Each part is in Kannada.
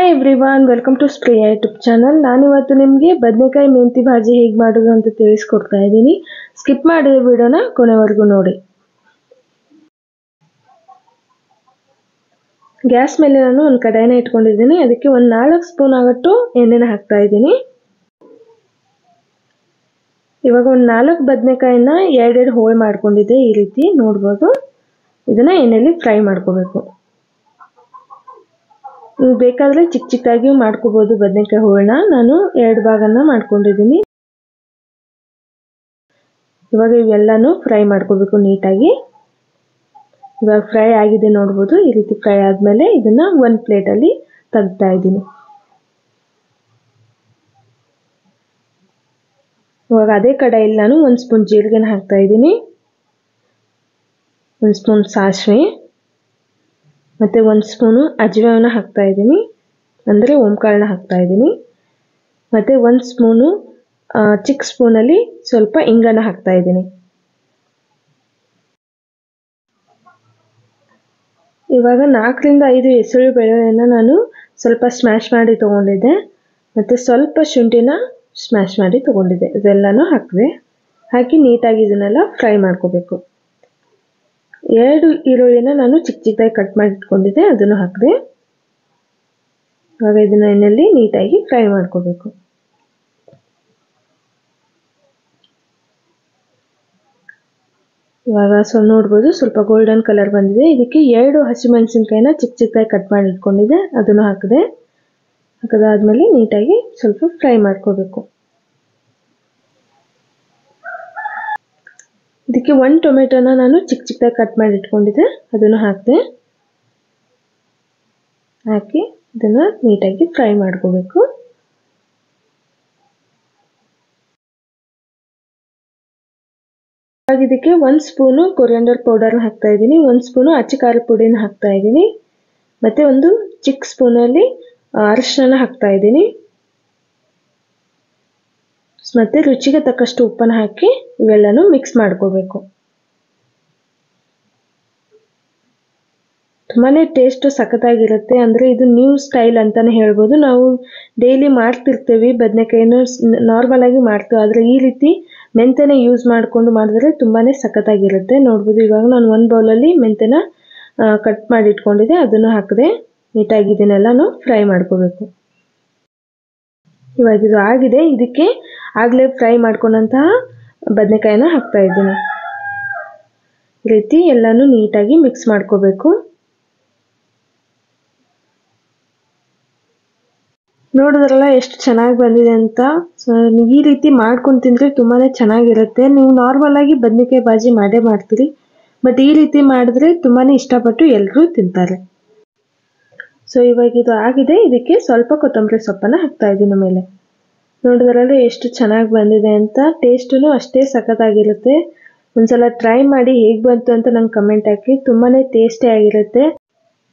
Hi everyone, welcome to Spriya YouTube channel. ನಾನಿವತ್ತು ನಿಮಗೆ ಬದನೆಕಾಯಿ ಮೆಂತಿ ಭಾಜಿ ಹೇಗೆ ಮಾಡೋದು ಅಂತ ತಿಳಿಸ್ಕೊಡ್ತಾ ಇದ್ದೀನಿ. ಸ್ಕಿಪ್ ಮಾಡಿದ ವಿಡಿಯೋನ ಕೊನೆವರೆಗೂ ನೋಡಿ. ಗ್ಯಾಸ್ ಮೇಲೆ ನಾನು ಒಂದು ಕಡಾಯಿನ ಇಟ್ಕೊಂಡಿದ್ದೀನಿ. ಅದಕ್ಕೆ ಒಂದು 4 ಸ್ಪೂನ್ ಆಗುವಷ್ಟು ಎಣ್ಣೆನ ಹಾಕ್ತಾ ಇದ್ದೀನಿ. ಇವಾಗ ಒಂದು 4 ಬದನೆಕಾಯಿನ ಎರಡೆರಡು ಹೋಳು ಮಾಡ್ಕೊಂಡಿದ್ದೆ. ಈ ರೀತಿ ನೋಡ್ಬೋದು. ಇದನ್ನ ಎಣ್ಣೆಯಲ್ಲಿ ಫ್ರೈ ಮಾಡ್ಕೋಬೇಕು. ನೀವು ಬೇಕಾದರೆ ಚಿಕ್ಕ ಚಿಕ್ಕದಾಗಿ ಮಾಡ್ಕೋಬಹುದು. ಬದನೆಕಾಯಿ ಹೋಳನ್ನ ನಾನು 2 ಭಾಗನ ಮಾಡ್ಕೊಂಡಿದ್ದೀನಿ. ಇವಾಗ ಇವೆಲ್ಲನೂ ಫ್ರೈ ಮಾಡ್ಕೋಬೇಕು ನೀಟಾಗಿ. ಇವಾಗ ಫ್ರೈ ಆಗಿದೆ ನೋಡ್ಬೋದು. ಈ ರೀತಿ ಫ್ರೈ ಆದಮೇಲೆ ಇದನ್ನ ಒಂದು ಪ್ಲೇಟಲ್ಲಿ ತೆಗಿತಾ ಇದ್ದೀನಿ. ಇವಾಗ ಅದೇ ಕಡಾಯಲ್ಲಿ ನಾನು 1 ಸ್ಪೂನ್ ಜೀರಿಗೆನ ಹಾಕ್ತಾ ಇದ್ದೀನಿ, 1 ಸ್ಪೂನ್ ಸಾಸಿವೆ, ಮತ್ತು 1 ಸ್ಪೂನು ಅಜ್ವಾನ ಹಾಕ್ತಾ ಇದ್ದೀನಿ, ಅಂದರೆ ಓಂಕಾಳನ್ನ ಹಾಕ್ತಾ ಇದ್ದೀನಿ, ಮತ್ತು 1 ಸ್ಪೂನು ಚಿಕ್ಕ ಸ್ಪೂನಲ್ಲಿ ಸ್ವಲ್ಪ ಇಂಗನ್ನ ಹಾಕ್ತಾ ಇದ್ದೀನಿ. ಇವಾಗ 4 ರಿಂದ 5 ಹೆಸರು ಬೇಳೆನ ನಾನು ಸ್ವಲ್ಪ ಸ್ಮ್ಯಾಶ್ ಮಾಡಿ ತೊಗೊಂಡಿದ್ದೆ, ಮತ್ತು ಸ್ವಲ್ಪ ಶುಂಠಿನ ಸ್ಮ್ಯಾಶ್ ಮಾಡಿ ತೊಗೊಂಡಿದ್ದೆ. ಇದೆಲ್ಲನೂ ಹಾಕಿ ನೀಟಾಗಿ ಇದನ್ನೆಲ್ಲ ಫ್ರೈ ಮಾಡ್ಕೋಬೇಕು. 2 ಈರುಳ್ಳಿನ ನಾನು ಚಿಕ್ಕ ಚಿಕ್ಕದಾಗಿ ಕಟ್ ಮಾಡಿ ಇಟ್ಕೊಂಡಿದ್ದೆ, ಅದನ್ನು ಹಾಕಿದೆ. ಇವಾಗ ಇದನ್ನ ಎಣ್ಣೆಯಲ್ಲಿ ನೀಟಾಗಿ ಫ್ರೈ ಮಾಡ್ಕೋಬೇಕು. ಇವಾಗ ನೋಡ್ಬೋದು ಸ್ವಲ್ಪ ಗೋಲ್ಡನ್ ಕಲರ್ ಬಂದಿದೆ. ಇದಕ್ಕೆ 2 ಹಸಿಮೆಣಸಿನಕಾಯಿನ ಚಿಕ್ಕ ಚಿಕ್ಕದಾಗಿ ಕಟ್ ಮಾಡಿ ಇಟ್ಕೊಂಡಿದ್ದೆ, ಅದನ್ನು ಹಾಕಿದೆ. ಹಾಕಿದಾದ್ಮೇಲೆ ನೀಟಾಗಿ ಸ್ವಲ್ಪ ಫ್ರೈ ಮಾಡ್ಕೋಬೇಕು. ಇದಕ್ಕೆ 1 ಟೊಮೆಟೊನ ನಾನು ಚಿಕ್ಕ ಚಿಕ್ಕದಾಗಿ ಕಟ್ ಮಾಡಿ ಇಟ್ಕೊಂಡಿದ್ದೆ, ಅದನ್ನು ಹಾಕಿದೆ. ಹಾಕಿ ಇದನ್ನು ನೀಟಾಗಿ ಫ್ರೈ ಮಾಡ್ಕೋಬೇಕು. ಇದಕ್ಕೆ 1 ಸ್ಪೂನು ಕೊರಿಯಾಂಡರ್ ಪೌಡರ್ನ ಹಾಕ್ತಾ ಇದ್ದೀನಿ, 1 ಸ್ಪೂನು ಅಚ್ಚಕಾರದ ಪುಡಿನ ಹಾಕ್ತಾ ಇದ್ದೀನಿ, ಮತ್ತು 1 ಚಿಕ್ಕ ಸ್ಪೂನಲ್ಲಿ ಅರಿಶಿನ ಹಾಕ್ತಾ ಇದ್ದೀನಿ, ಮತ್ತು ರುಚಿಗೆ ತಕ್ಕಷ್ಟು ಉಪ್ಪನ್ನು ಹಾಕಿ ಇವೆಲ್ಲನೂ ಮಿಕ್ಸ್ ಮಾಡ್ಕೋಬೇಕು. ತುಂಬಾ ಟೇಸ್ಟ್ ಸಖತ್ತಾಗಿರುತ್ತೆ. ಅಂದರೆ ಇದು ನ್ಯೂ ಸ್ಟೈಲ್ ಅಂತಲೇ ಹೇಳ್ಬೋದು. ನಾವು ಡೈಲಿ ಮಾಡ್ತಿರ್ತೀವಿ ಬದನೆಕಾಯಿನ, ನಾರ್ಮಲ್ ಆಗಿ ಮಾಡ್ತೀವಿ, ಆದರೆ ಈ ರೀತಿ ಮೆಂತೆನ ಯೂಸ್ ಮಾಡಿಕೊಂಡು ಮಾಡಿದ್ರೆ ತುಂಬಾ ಸಖತ್ತಾಗಿರುತ್ತೆ. ನೋಡ್ಬೋದು. ಇವಾಗ ನಾನು 1 ಬೌಲಲ್ಲಿ ಮೆಂತೆನ ಕಟ್ ಮಾಡಿ ಇಟ್ಕೊಂಡಿದ್ದೆ, ಅದನ್ನು ಹಾಕಿದೆ. ನೀಟಾಗಿ ಇದನ್ನೆಲ್ಲನೂ ಫ್ರೈ ಮಾಡ್ಕೋಬೇಕು. ಇವಾಗ ಇದು ಆಗಿದೆ. ಇದಕ್ಕೆ ಆಗಲೇ ಫ್ರೈ ಮಾಡ್ಕೊಂಡಂತಹ ಬದನೆಕಾಯಿನ ಹಾಕ್ತಾ ಇದ್ದೀನಿ. ಈ ರೀತಿ ಎಲ್ಲನೂ ನೀಟಾಗಿ ಮಿಕ್ಸ್ ಮಾಡ್ಕೋಬೇಕು. ನೋಡಿದ್ರಲ್ಲ ಎಷ್ಟು ಚೆನ್ನಾಗಿ ಬಂದಿದೆ ಅಂತ. ಈ ರೀತಿ ಮಾಡ್ಕೊಂಡು ತಿಂದರೆ ತುಂಬಾ ಚೆನ್ನಾಗಿರುತ್ತೆ. ನೀವು ನಾರ್ಮಲ್ ಆಗಿ ಬದನೆಕಾಯಿ ಭಾಜಿ ಮಾಡೇ ಮಾಡ್ತೀರಿ, ಬಟ್ ಈ ರೀತಿ ಮಾಡಿದ್ರೆ ತುಂಬಾ ಇಷ್ಟಪಟ್ಟು ಎಲ್ಲರೂ ತಿಂತಾರೆ. ಸೊ ಇವಾಗ ಇದು ಆಗಿದೆ. ಇದಕ್ಕೆ ಸ್ವಲ್ಪ ಕೊತ್ತಂಬರಿ ಸೊಪ್ಪನ್ನು ಹಾಕ್ತಾ ಇದ್ದೀನಿ ಮೇಲೆ. ನೋಡಿದ್ರಲ್ಲ ಎಷ್ಟು ಚೆನ್ನಾಗಿ ಬಂದಿದೆ ಅಂತ. ಟೇಸ್ಟೂ ಅಷ್ಟೇ ಸಖತ್ತಾಗಿರುತ್ತೆ. ಒಂದ್ಸಲ ಟ್ರೈ ಮಾಡಿ ಹೇಗೆ ಬಂತು ಅಂತ ನಂಗೆ ಕಮೆಂಟ್ ಹಾಕಿ. ತುಂಬಾ ಟೇಸ್ಟಿಯಾಗಿರುತ್ತೆ.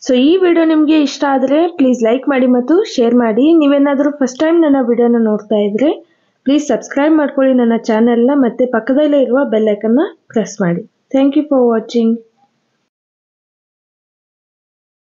ಸೊ ಈ ವಿಡಿಯೋ ನಿಮಗೆ ಇಷ್ಟ ಆದರೆ ಪ್ಲೀಸ್ ಲೈಕ್ ಮಾಡಿ ಮತ್ತು ಶೇರ್ ಮಾಡಿ. ನೀವೇನಾದರೂ ಫಸ್ಟ್ ಟೈಮ್ ನನ್ನ ವಿಡಿಯೋನ ನೋಡ್ತಾ ಇದ್ರೆ ಪ್ಲೀಸ್ ಸಬ್ಸ್ಕ್ರೈಬ್ ಮಾಡ್ಕೊಳ್ಳಿ ನನ್ನ ಚಾನೆಲ್ನ, ಮತ್ತು ಪಕ್ಕದಲ್ಲೇ ಇರುವ ಬೆಲ್ ಐಕನ್ನ ಪ್ರೆಸ್ ಮಾಡಿ. Thank you for watching.